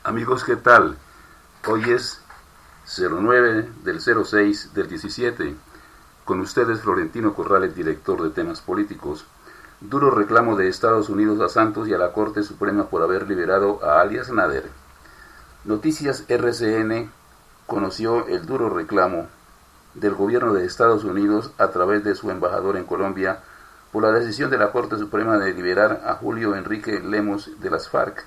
Amigos, ¿qué tal? Hoy es 09 del 06 del 17. Con ustedes Florentino Corrales, director de temas políticos. Duro reclamo de Estados Unidos a Santos y a la Corte Suprema por haber liberado a alias Nader. Noticias RCN conoció el duro reclamo del gobierno de Estados Unidos a través de su embajador en Colombia por la decisión de la Corte Suprema de liberar a Julio Enrique Lemos de las FARC.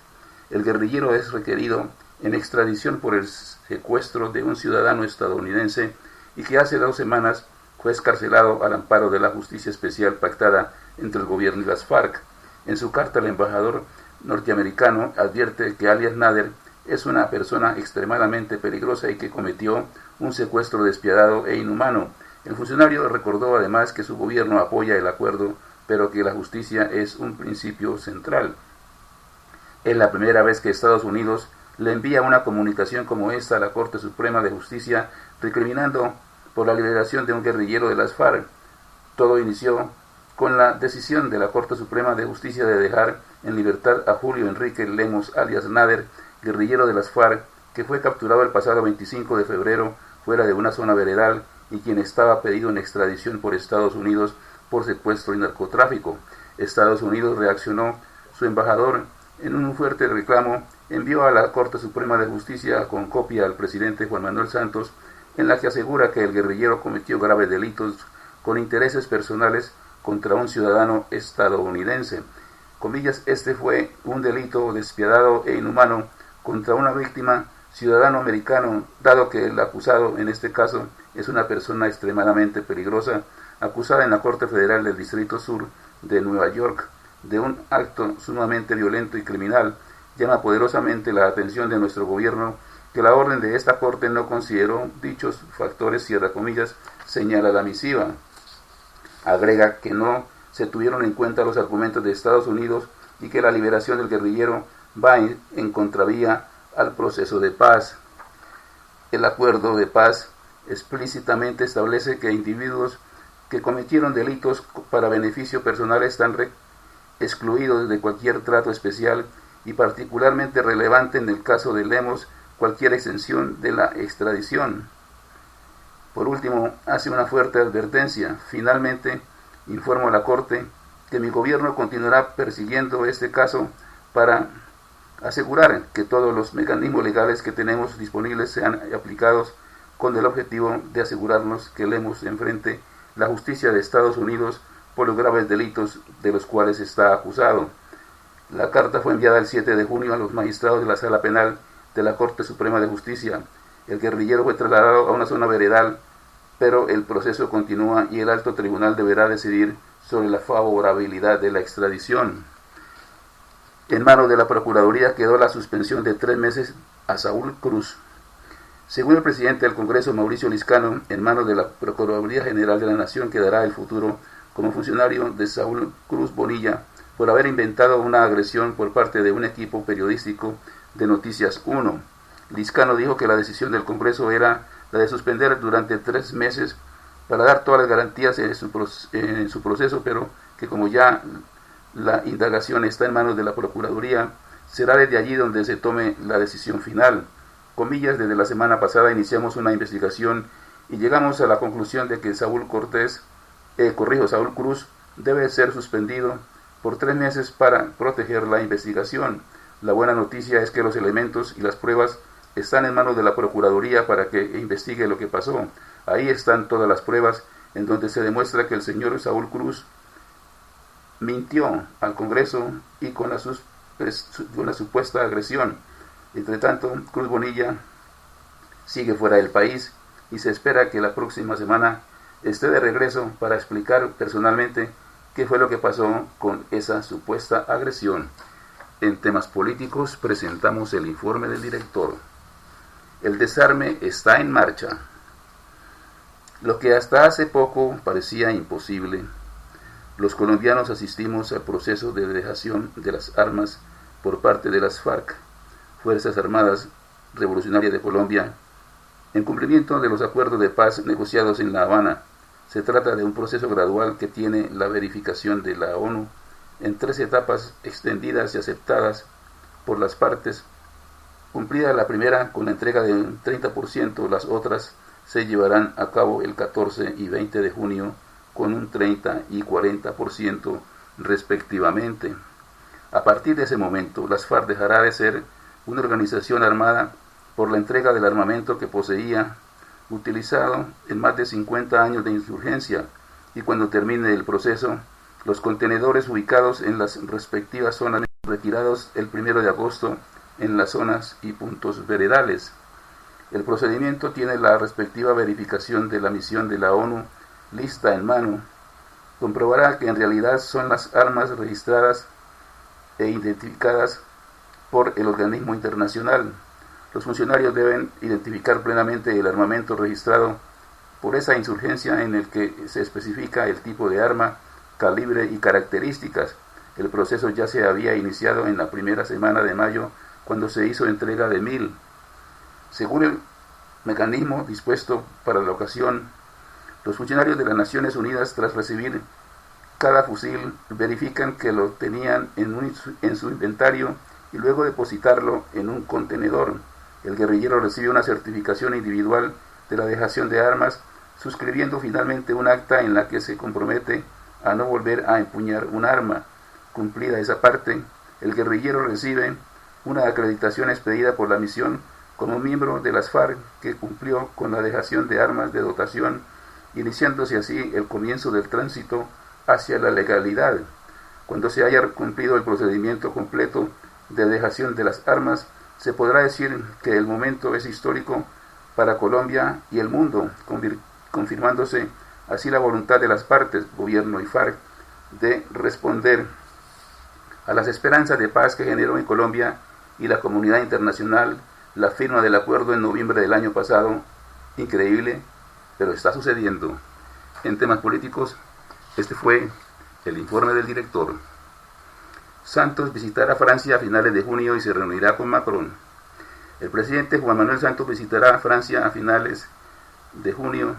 El guerrillero es requerido en extradición por el secuestro de un ciudadano estadounidense y que hace 2 semanas fue excarcelado al amparo de la justicia especial pactada entre el gobierno y las FARC. En su carta, el embajador norteamericano advierte que alias Nader es una persona extremadamente peligrosa y que cometió un secuestro despiadado e inhumano. El funcionario recordó además que su gobierno apoya el acuerdo, pero que la justicia es un principio central. Es la primera vez que Estados Unidos le envía una comunicación como esta a la Corte Suprema de Justicia, recriminando por la liberación de un guerrillero de las FARC. Todo inició con la decisión de la Corte Suprema de Justicia de dejar en libertad a Julio Enrique Lemos, alias Nader, guerrillero de las FARC, que fue capturado el pasado 25 de febrero fuera de una zona veredal y quien estaba pedido en extradición por Estados Unidos por secuestro y narcotráfico. Estados Unidos reaccionó. Su embajador, en un fuerte reclamo, envió a la Corte Suprema de Justicia con copia al presidente Juan Manuel Santos, en la que asegura que el guerrillero cometió graves delitos con intereses personales contra un ciudadano estadounidense. Comillas, este fue un delito despiadado e inhumano contra una víctima ciudadano americano, dado que el acusado en este caso es una persona extremadamente peligrosa, acusada en la Corte Federal del Distrito Sur de Nueva York de un acto sumamente violento y criminal. Llama poderosamente la atención de nuestro gobierno que la orden de esta Corte no consideró dichos factores, cierra comillas, señala la misiva. Agrega que no se tuvieron en cuenta los argumentos de Estados Unidos y que la liberación del guerrillero va en contravía al proceso de paz. El acuerdo de paz explícitamente establece que individuos que cometieron delitos para beneficio personal están excluidos de cualquier trato especial y particularmente relevante en el caso de Lemos cualquier exención de la extradición. Por último, hace una fuerte advertencia. Finalmente, informo a la Corte que mi gobierno continuará persiguiendo este caso para asegurar que todos los mecanismos legales que tenemos disponibles sean aplicados con el objetivo de asegurarnos que Lemos enfrente la justicia de Estados Unidos por los graves delitos de los cuales está acusado. La carta fue enviada el 7 de junio a los magistrados de la Sala Penal de la Corte Suprema de Justicia. El guerrillero fue trasladado a una zona veredal, pero el proceso continúa y el alto tribunal deberá decidir sobre la favorabilidad de la extradición. En manos de la Procuraduría quedó la suspensión de 3 meses a Saúl Cruz. Según el presidente del Congreso, Mauricio Liscano, en manos de la Procuraduría General de la Nación quedará el futuro como funcionario de Saúl Cruz Bonilla por haber inventado una agresión por parte de un equipo periodístico de Noticias 1. Liscano dijo que la decisión del Congreso era la de suspender durante 3 meses para dar todas las garantías en su proceso, pero que como ya la indagación está en manos de la Procuraduría, será desde allí donde se tome la decisión final. Comillas, desde la semana pasada iniciamos una investigación y llegamos a la conclusión de que Saúl Cruz debe ser suspendido por 3 meses para proteger la investigación. La buena noticia es que los elementos y las pruebas están en manos de la Procuraduría para que investigue lo que pasó. Ahí están todas las pruebas en donde se demuestra que el señor Saúl Cruz mintió al Congreso y con la supuesta agresión. Entre tanto, Cruz Bonilla sigue fuera del país y se espera que la próxima semana esté de regreso para explicar personalmente qué fue lo que pasó con esa supuesta agresión. En temas políticos presentamos el informe del director. El desarme está en marcha. Lo que hasta hace poco parecía imposible, los colombianos asistimos al proceso de dejación de las armas por parte de las FARC, Fuerzas Armadas Revolucionarias de Colombia, en cumplimiento de los acuerdos de paz negociados en La Habana. Se trata de un proceso gradual que tiene la verificación de la ONU en 3 etapas extendidas y aceptadas por las partes Cumplida la primera con la entrega del 30%, las otras se llevarán a cabo el 14 y 20 de junio con un 30 y 40% respectivamente. A partir de ese momento, las FARC dejará de ser una organización armada por la entrega del armamento que poseía, utilizado en más de 50 años de insurgencia, y cuando termine el proceso, los contenedores ubicados en las respectivas zonas retirados el 1 de agosto en las zonas y puntos veredales. El procedimiento tiene la respectiva verificación de la misión de la ONU lista en mano. Comprobará que en realidad son las armas registradas e identificadas por el organismo internacional. Los funcionarios deben identificar plenamente el armamento registrado por esa insurgencia en el que se especifica el tipo de arma, calibre y características. El proceso ya se había iniciado en la primera semana de mayo, cuando se hizo entrega de 1000. Según el mecanismo dispuesto para la ocasión, los funcionarios de las Naciones Unidas, tras recibir cada fusil, verifican que lo tenían en su inventario y luego depositarlo en un contenedor. El guerrillero recibe una certificación individual de la dejación de armas, suscribiendo finalmente un acta en la que se compromete a no volver a empuñar un arma. Cumplida esa parte, el guerrillero recibe una acreditación expedida por la misión como miembro de las FARC que cumplió con la dejación de armas de dotación, iniciándose así el comienzo del tránsito hacia la legalidad. Cuando se haya cumplido el procedimiento completo de dejación de las armas, se podrá decir que el momento es histórico para Colombia y el mundo, confirmándose así la voluntad de las partes, gobierno y FARC, de responder a las esperanzas de paz que generó en Colombia y la comunidad internacional la firma del acuerdo en noviembre del año pasado. Increíble, pero está sucediendo. En temas políticos, este fue el informe del director. Santos visitará Francia a finales de junio y se reunirá con Macron. El presidente Juan Manuel Santos visitará Francia a finales de junio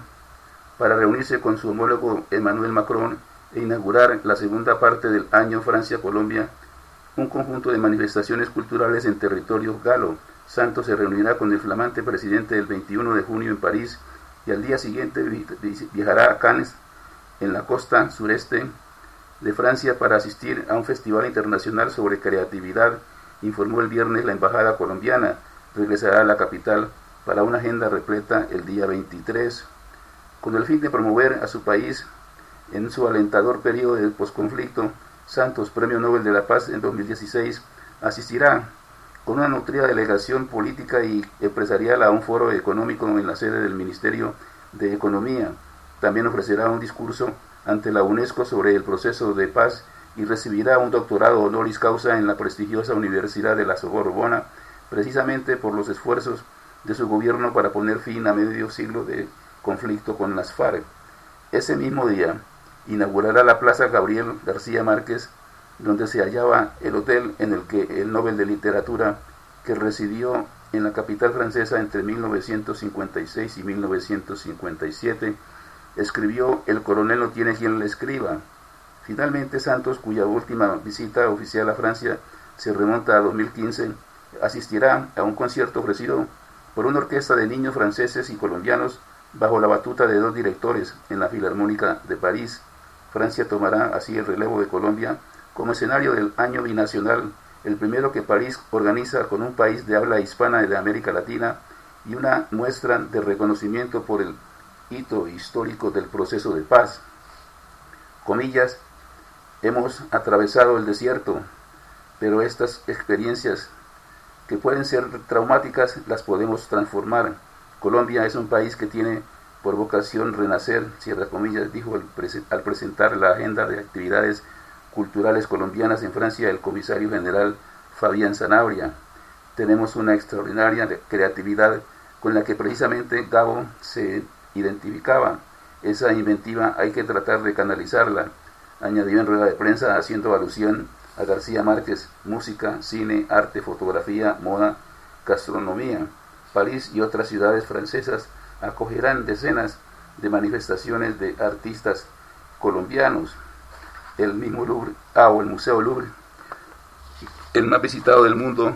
para reunirse con su homólogo Emmanuel Macron e inaugurar la segunda parte del año Francia-Colombia, un conjunto de manifestaciones culturales en territorio galo. Santos se reunirá con el flamante presidente el 21 de junio en París y al día siguiente viajará a Cannes, en la costa sureste de Francia, para asistir a un festival internacional sobre creatividad, informó el viernes la embajada colombiana. Regresará a la capital para una agenda repleta el día 23. Con el fin de promover a su país en su alentador periodo de posconflicto, Santos, Premio Nobel de la Paz en 2016, asistirá con una nutrida delegación política y empresarial a un foro económico en la sede del Ministerio de Economía. También ofrecerá un discurso ante la UNESCO sobre el proceso de paz y recibirá un doctorado honoris causa en la prestigiosa Universidad de la Sorbona, precisamente por los esfuerzos de su gobierno para poner fin a medio siglo de conflicto con las FARC. Ese mismo día inaugurará la Plaza Gabriel García Márquez, donde se hallaba el hotel en el que el Nobel de Literatura, que residió en la capital francesa entre 1956 y 1957, escribió "El coronel no tiene quien le escriba". Finalmente, Santos, cuya última visita oficial a Francia se remonta a 2015, asistirá a un concierto ofrecido por una orquesta de niños franceses y colombianos bajo la batuta de 2 directores en la Filarmónica de París. Francia tomará así el relevo de Colombia como escenario del año binacional, el primero que París organiza con un país de habla hispana de América Latina, y una muestra de reconocimiento por el hito histórico del proceso de paz. Comillas, hemos atravesado el desierto, pero estas experiencias que pueden ser traumáticas las podemos transformar. Colombia es un país que tiene por vocación renacer, cierra comillas, dijo al presentar la agenda de actividades culturales colombianas en Francia el comisario general Fabián Zanabria. Tenemos una extraordinaria creatividad con la que precisamente Gabo se identificaba. Esa inventiva hay que tratar de canalizarla, añadió en rueda de prensa, haciendo alusión a García Márquez: música, cine, arte, fotografía, moda, gastronomía. París y otras ciudades francesas acogerán decenas de manifestaciones de artistas colombianos. El mismo Louvre, o el Museo Louvre, el más visitado del mundo,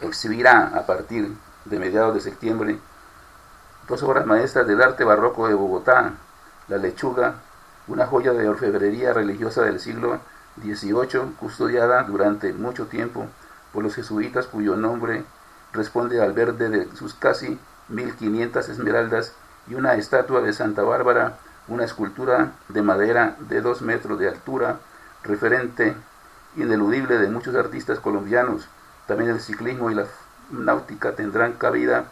exhibirá a partir de mediados de septiembre 2 obras maestras del arte barroco de Bogotá: La Lechuga, una joya de orfebrería religiosa del siglo XVIII, custodiada durante mucho tiempo por los jesuitas, cuyo nombre responde al verde de sus casi 1500 esmeraldas, y una estatua de Santa Bárbara, una escultura de madera de 2 metros de altura, referente ineludible de muchos artistas colombianos. También el ciclismo y la náutica tendrán cabida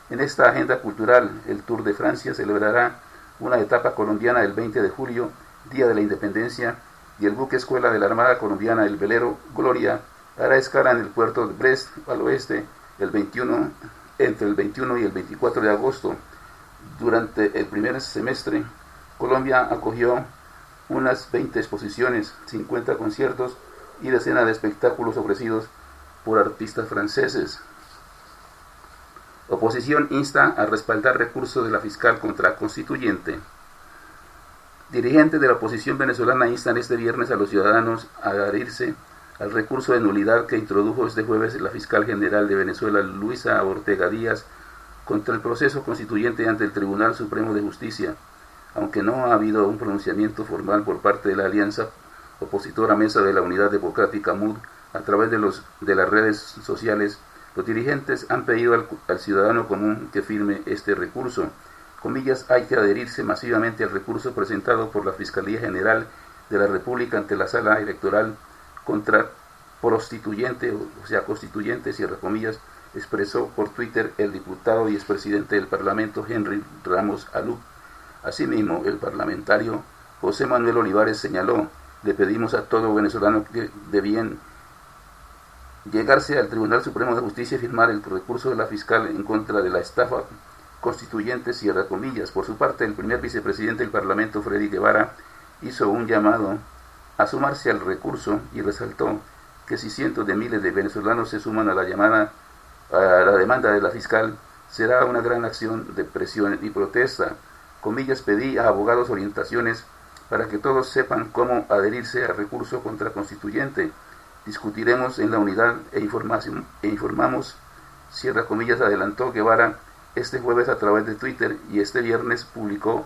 en esta agenda cultural. El Tour de Francia celebrará una etapa colombiana el 20 de julio, Día de la Independencia, y el buque escuela de la Armada Colombiana, el velero Gloria, hará escala en el puerto de Brest, al oeste, entre el 21 y el 24 de agosto. Durante el primer semestre, Colombia acogió unas 20 exposiciones, 50 conciertos y decenas de espectáculos ofrecidos por artistas franceses. Oposición insta a respaldar recurso de la fiscal contra constituyente. Dirigentes de la oposición venezolana instan este viernes a los ciudadanos a adherirse al recurso de nulidad que introdujo este jueves la fiscal general de Venezuela, Luisa Ortega Díaz, contra el proceso constituyente ante el Tribunal Supremo de Justicia. Aunque no ha habido un pronunciamiento formal por parte de la alianza opositora Mesa de la Unidad Democrática MUD a través de las redes sociales, los dirigentes han pedido al ciudadano común que firme este recurso. Comillas, hay que adherirse masivamente al recurso presentado por la Fiscalía General de la República ante la Sala Electoral contra prostituyente, o sea, constituyente, cierra comillas, expresó por Twitter el diputado y expresidente del Parlamento Henry Ramos Alup. Asimismo, el parlamentario José Manuel Olivares señaló: le pedimos a todo venezolano de bien llegarse al Tribunal Supremo de Justicia y firmar el recurso de la fiscal en contra de la estafa constituyente, cierra comillas. Por su parte, el primer vicepresidente del Parlamento, Freddy Guevara, hizo un llamado a sumarse al recurso y resaltó que si cientos de miles de venezolanos se suman a la demanda de la fiscal, será una gran acción de presión y protesta. Comillas, pedí a abogados orientaciones para que todos sepan cómo adherirse al recurso contra constituyente. Discutiremos en la unidad e informamos, cierra comillas, adelantó Guevara este jueves a través de Twitter, y este viernes publicó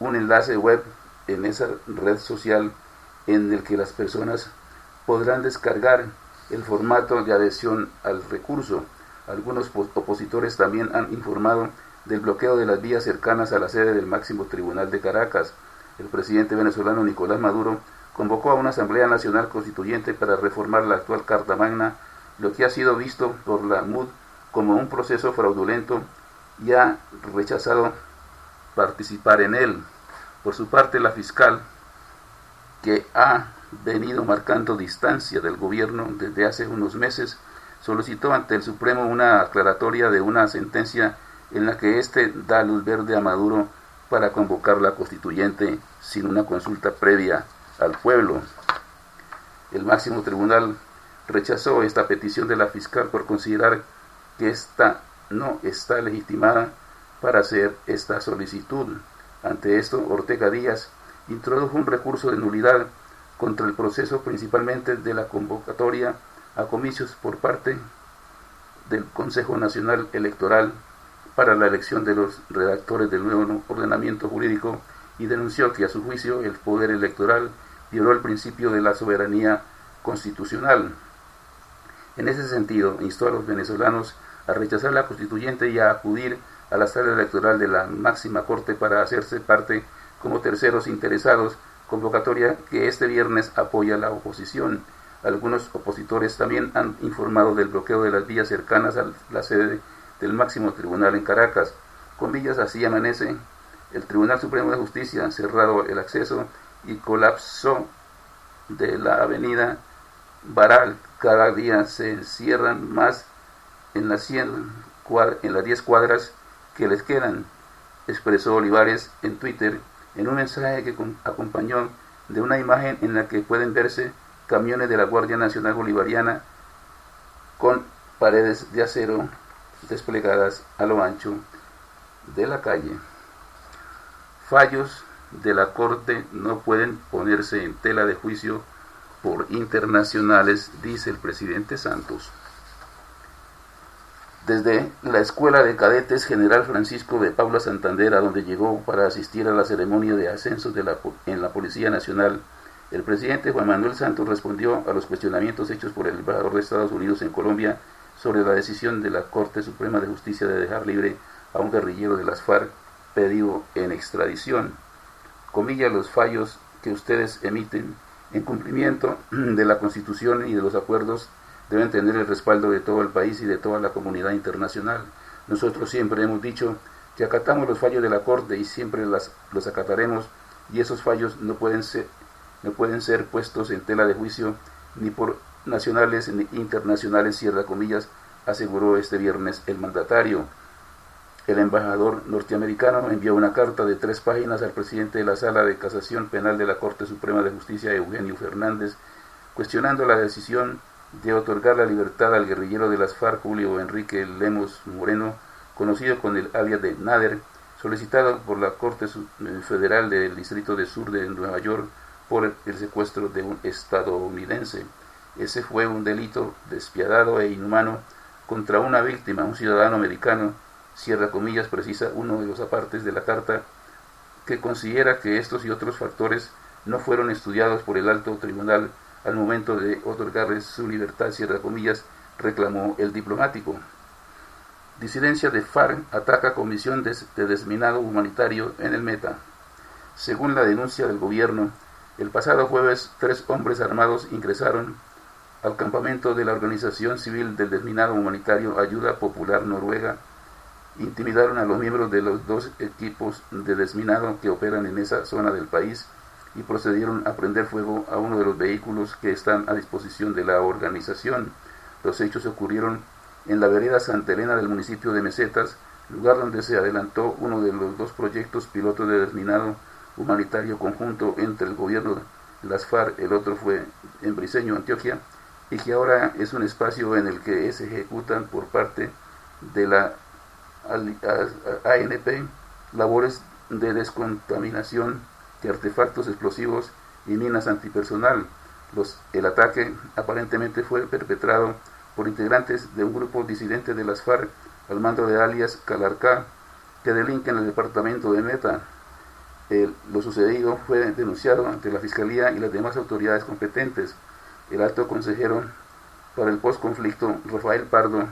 un enlace web en esa red social en el que las personas podrán descargar el formato de adhesión al recurso. Algunos opositores también han informado del bloqueo de las vías cercanas a la sede del máximo tribunal de Caracas. El presidente venezolano Nicolás Maduro convocó a una Asamblea Nacional Constituyente para reformar la actual Carta Magna, lo que ha sido visto por la MUD como un proceso fraudulento, y ha rechazado participar en él. Por su parte, la fiscal, que ha venido marcando distancia del gobierno desde hace unos meses, solicitó ante el Supremo una aclaratoria de una sentencia en la que éste da luz verde a Maduro para convocar la constituyente sin una consulta previa al pueblo. El máximo tribunal rechazó esta petición de la fiscal por considerar que ésta no está legitimada para hacer esta solicitud. Ante esto, Ortega Díaz introdujo un recurso de nulidad contra el proceso, principalmente de la convocatoria a comicios por parte del Consejo Nacional Electoral para la elección de los redactores del nuevo ordenamiento jurídico, y denunció que a su juicio el poder electoral violó el principio de la soberanía constitucional. En ese sentido, instó a los venezolanos a rechazar la constituyente y a acudir a la sala electoral de la máxima corte para hacerse parte como terceros interesados, convocatoria que este viernes apoya la oposición. Algunos opositores también han informado del bloqueo de las vías cercanas a la sede del máximo tribunal en Caracas. Comillas, así amanece el Tribunal Supremo de Justicia, cerrado el acceso y colapso de la avenida Baral. Cada día se cierran más en las 10 cuadras que les quedan, expresó Olivares en Twitter, en un mensaje que acompañó de una imagen en la que pueden verse camiones de la Guardia Nacional Bolivariana con paredes de acero desplegadas a lo ancho de la calle. Fallos de la Corte no pueden ponerse en tela de juicio por internacionales, dice el presidente Santos. Desde la Escuela de Cadetes General Francisco de Paula Santander, a donde llegó para asistir a la ceremonia de ascenso en la Policía Nacional, el presidente Juan Manuel Santos respondió a los cuestionamientos hechos por el embajador de Estados Unidos en Colombia sobre la decisión de la Corte Suprema de Justicia de dejar libre a un guerrillero de las FARC pedido en extradición. Comilla, los fallos que ustedes emiten en cumplimiento de la Constitución y de los acuerdos deben tener el respaldo de todo el país y de toda la comunidad internacional. Nosotros siempre hemos dicho que acatamos los fallos de la Corte y siempre los acataremos, y esos fallos no pueden ser puestos en tela de juicio ni por nacionales ni internacionales, cierra comillas, aseguró este viernes el mandatario. El embajador norteamericano envió una carta de 3 páginas al presidente de la Sala de Casación Penal de la Corte Suprema de Justicia, Eugenio Fernández, cuestionando la decisión de otorgar la libertad al guerrillero de las FARC, Julio Enrique Lemos Moreno, conocido con el alias de Nader, solicitado por la Corte Federal del Distrito de Sur de Nueva York por el secuestro de un estadounidense. Ese fue un delito despiadado e inhumano contra una víctima, un ciudadano americano, cierra comillas, precisa uno de los apartes de la carta, que considera que estos y otros factores no fueron estudiados por el alto tribunal al momento de otorgarles su libertad, cierra comillas, reclamó el diplomático. Disidencia de FARC ataca comisión de desminado humanitario en el Meta. Según la denuncia del gobierno, el pasado jueves 3 hombres armados ingresaron al campamento de la Organización Civil del Desminado Humanitario Ayuda Popular Noruega, intimidaron a los miembros de los 2 equipos de desminado que operan en esa zona del país y procedieron a prender fuego a uno de los vehículos que están a disposición de la organización. Los hechos ocurrieron en la vereda Santa Elena del municipio de Mesetas, lugar donde se adelantó uno de los 2 proyectos pilotos de desminado humanitario conjunto entre el gobierno de las FARC, el otro fue en Briceño, Antioquia, y que ahora es un espacio en el que se ejecutan por parte de la ANP labores de descontaminación de artefactos explosivos y minas antipersonal. El ataque aparentemente fue perpetrado por integrantes de un grupo disidente de las FARC al mando de alias Calarcá, que delinquen en el departamento de Meta. Lo sucedido fue denunciado ante la Fiscalía y las demás autoridades competentes. El alto consejero para el postconflicto, Rafael Pardo,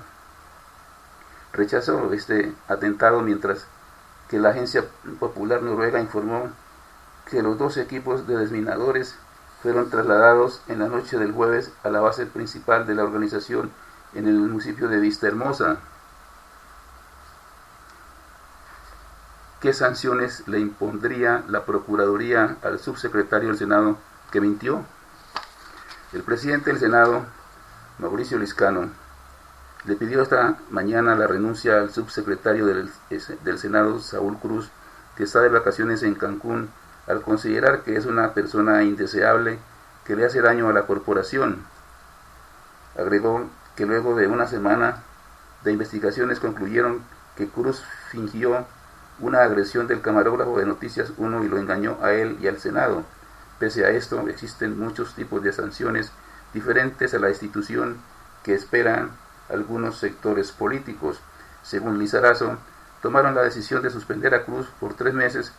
rechazó este atentado, mientras que la Agencia Popular Noruega informó que los 2 equipos de desminadores fueron trasladados en la noche del jueves a la base principal de la organización en el municipio de Vista Hermosa. ¿Qué sanciones le impondría la Procuraduría al subsecretario del Senado que mintió? El presidente del Senado, Mauricio Liscano, le pidió esta mañana la renuncia al subsecretario del Senado, Saúl Cruz, que está de vacaciones en Cancún, al considerar que es una persona indeseable que le hace daño a la corporación. Agregó que luego de una semana de investigaciones concluyeron que Cruz fingió una agresión del camarógrafo de Noticias 1 y lo engañó a él y al Senado. Pese a esto, existen muchos tipos de sanciones diferentes a la institución que esperan algunos sectores políticos. Según Lizarazo, tomaron la decisión de suspender a Cruz por 3 meses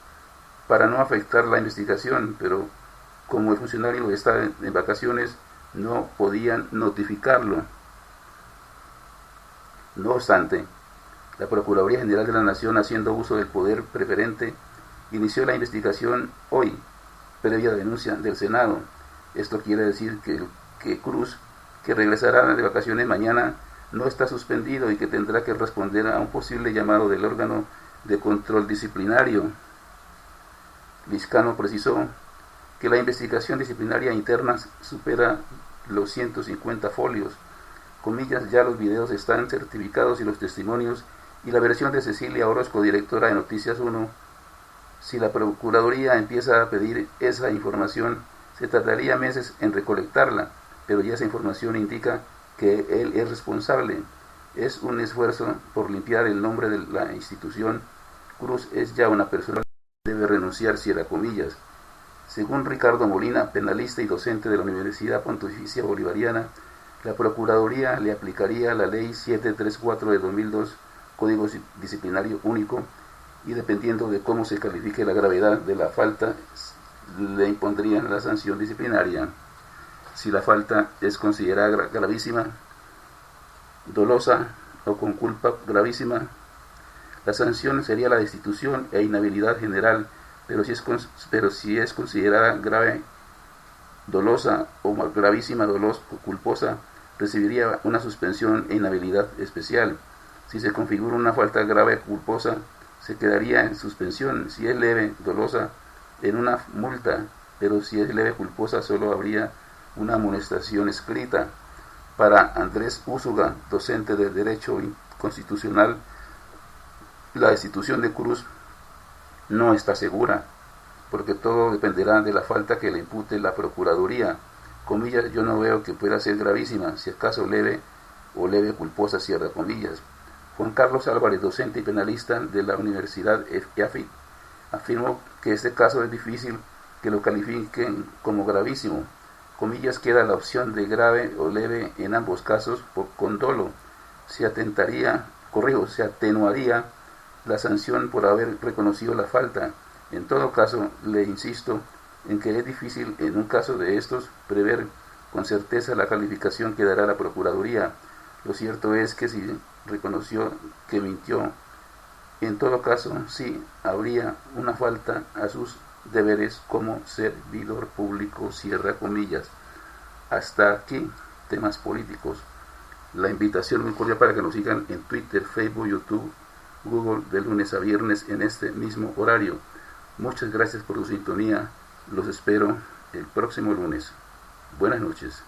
para no afectar la investigación, pero como el funcionario está en vacaciones, no podían notificarlo. No obstante, la Procuraduría General de la Nación, haciendo uso del poder preferente, inició la investigación hoy, previa denuncia del Senado. Esto quiere decir que Cruz, que regresará de vacaciones mañana, no está suspendido y que tendrá que responder a un posible llamado del órgano de control disciplinario. Liscano precisó que la investigación disciplinaria interna supera los 150 folios. Comillas, ya los videos están certificados y los testimonios y la versión de Cecilia Orozco, directora de Noticias 1. Si la Procuraduría empieza a pedir esa información, se tardaría meses en recolectarla, pero ya esa información indica que él es responsable. Es un esfuerzo por limpiar el nombre de la institución. Cruz es ya una persona que debe renunciar, cierra comillas. Según Ricardo Molina, penalista y docente de la Universidad Pontificia Bolivariana, La Procuraduría le aplicaría la Ley 734 de 2002, Código Disciplinario Único, y dependiendo de cómo se califique la gravedad de la falta, le impondrían la sanción disciplinaria. Si la falta es considerada gravísima, dolosa o con culpa gravísima, la sanción sería la destitución e inhabilidad general, pero si es considerada grave, dolosa o gravísima, dolosa o culposa, recibiría una suspensión e inhabilidad especial. Si se configura una falta grave o culposa, se quedaría en suspensión. Si es leve, dolosa, en una multa, pero si es leve, culposa, solo habría una amonestación escrita. Para Andrés Úsuga, docente de Derecho Constitucional, la destitución de Cruz no está segura, porque todo dependerá de la falta que le impute la Procuraduría. Comillas, yo no veo que pueda ser gravísima, si acaso leve o leve culposa, cierra comillas. Juan Carlos Álvarez, docente y penalista de la Universidad EAFIT, afirmó que este caso es difícil que lo califiquen como gravísimo. Comillas, queda la opción de grave o leve en ambos casos con dolo. Se atenuaría la sanción por haber reconocido la falta. En todo caso, le insisto en que es difícil en un caso de estos prever con certeza la calificación que dará la Procuraduría. Lo cierto es que si reconoció que mintió, en todo caso sí habría una falta a sus deberes como servidor público, cierra comillas. Hasta aquí, temas políticos. La invitación muy cordial para que nos sigan en Twitter, Facebook, YouTube, Google, de lunes a viernes en este mismo horario. Muchas gracias por su sintonía. Los espero el próximo lunes. Buenas noches.